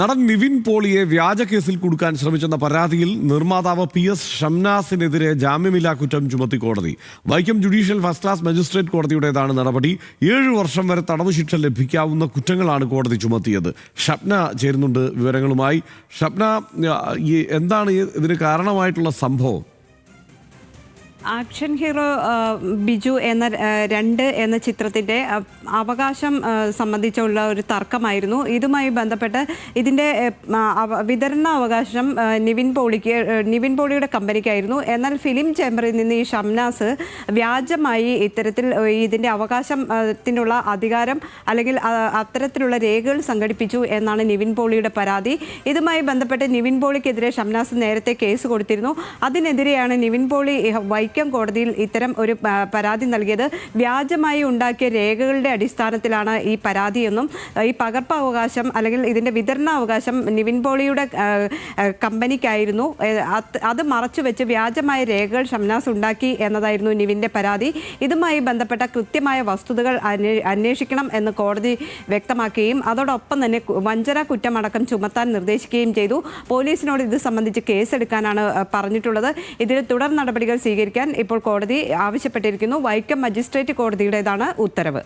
നടൻ നിവിൻ പോളിയെ വ്യാജ കേസിൽ കുടുക്കാൻ ശ്രമിച്ചെന്ന പരാതിയിൽ നിർമ്മാതാവ് PS ഷംനാസിനെതിരെ ജാമ്യമില്ലാ കുറ്റം ചുമത്തി കോടതി. Vaikom judicial first class magistrate കോടതിയുടേതാണ് നടപടി. 7 വർഷം വരെ തടവ് ശിക്ഷ ലഭിക്കാവുന്ന കുറ്റങ്ങളാണ് കോടതി ചുമത്തിയത്. ഷബ്ന ചേരുന്നുണ്ട് വിവരങ്ങളുമായി. ഷബ്ന, എന്താണ് ഇതിന് കാരണമായിട്ടുള്ള സംഭവം? ആക്ഷൻ ഹീറോ ബിജു എന്ന ചിത്രത്തിൻ്റെ അവകാശം സംബന്ധിച്ചുള്ള ഒരു തർക്കമായിരുന്നു. ഇതുമായി ബന്ധപ്പെട്ട് ഇതിൻ്റെ വിതരണ അവകാശം നിവിൻ പോളിയുടെ കമ്പനിക്കായിരുന്നു. എന്നാൽ ഫിലിം ചേംബറിൽ നിന്ന് ഈ ഷംനാസ് വ്യാജമായി ഇത്തരത്തിൽ ഇതിൻ്റെ അവകാശത്തിനുള്ള അധികാരം അല്ലെങ്കിൽ അത്തരത്തിലുള്ള രേഖകൾ സംഘടിപ്പിച്ചു എന്നാണ് നിവിൻ പോളിയുടെ പരാതി. ഇതുമായി ബന്ധപ്പെട്ട് നിവിൻ പോളിക്കെതിരെ ഷംനാസ് നേരത്തെ കേസ് കൊടുത്തിരുന്നു. അതിനെതിരെയാണ് നിവിൻ പോളി വൈക്കം കോടതിയിൽ ഇത്തരം ഒരു പരാതി നൽകിയത്. വ്യാജമായി ഉണ്ടാക്കിയ രേഖകളുടെ അടിസ്ഥാനത്തിലാണ് ഈ പരാതിയെന്നും ഈ പകർപ്പവകാശം അല്ലെങ്കിൽ ഇതിൻ്റെ വിതരണാവകാശം നിവിൻ പോളിയുടെ കമ്പനിക്കായിരുന്നു, അത് മറച്ചുവെച്ച് വ്യാജമായ രേഖകൾ ഷംനാസ് ഉണ്ടാക്കി എന്നതായിരുന്നു നിവിൻ്റെ പരാതി. ഇതുമായി ബന്ധപ്പെട്ട കൃത്യമായ വസ്തുതകൾ അന്വേഷിക്കണം എന്ന് കോടതി വ്യക്തമാക്കുകയും അതോടൊപ്പം തന്നെ വഞ്ചന കുറ്റമടക്കം ചുമത്താൻ നിർദ്ദേശിക്കുകയും ചെയ്തു. പോലീസിനോട് ഇത് സംബന്ധിച്ച് കേസെടുക്കാനാണ് പറഞ്ഞിട്ടുള്ളത്. ഇതിന് തുടർ നടപടികൾ സ്വീകരിക്കാൻ ഇപ്പോൾ കോടതി ആവശ്യപ്പെട്ടിരിക്കുന്നു. വൈക്കം മജിസ്ട്രേറ്റ് കോടതിയുടേതാണ് ഉത്തരവ്.